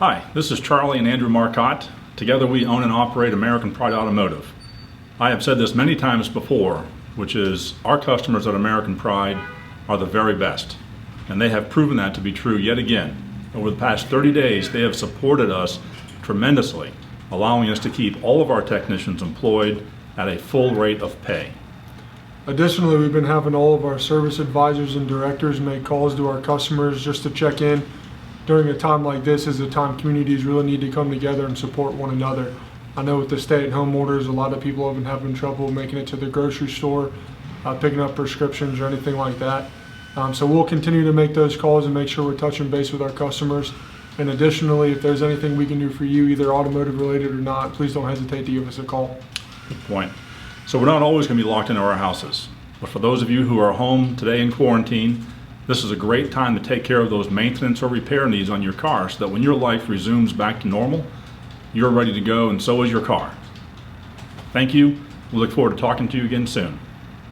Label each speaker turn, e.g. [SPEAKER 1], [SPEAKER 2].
[SPEAKER 1] Hi, this is Charlie and Andrew Marcotte. Together we own and operate American Pride Automotive. I have said this many times before, which is our customers at American Pride are the very best. And they have proven that to be true yet again. Over the past 30 days, they have supported us tremendously, allowing us to keep all of our technicians employed at a full rate of pay.
[SPEAKER 2] Additionally, we've been having all of our service advisors and directors make calls to our customers just to check in. During a time like this is a time communities really need to come together and support one another. I know with the stay-at-home orders, a lot of people have been having trouble making it to the grocery store, picking up prescriptions or anything like that. So we'll continue to make those calls and make sure we're touching base with our customers. And additionally, if there's anything we can do for you, either automotive related or not, please don't hesitate to give us a call.
[SPEAKER 1] Good point. So we're not always going to be locked into our houses. But for those of you who are home today in quarantine, this is a great time to take care of those maintenance or repair needs on your car so that when your life resumes back to normal, you're ready to go and so is your car. Thank you. We look forward to talking to you again soon.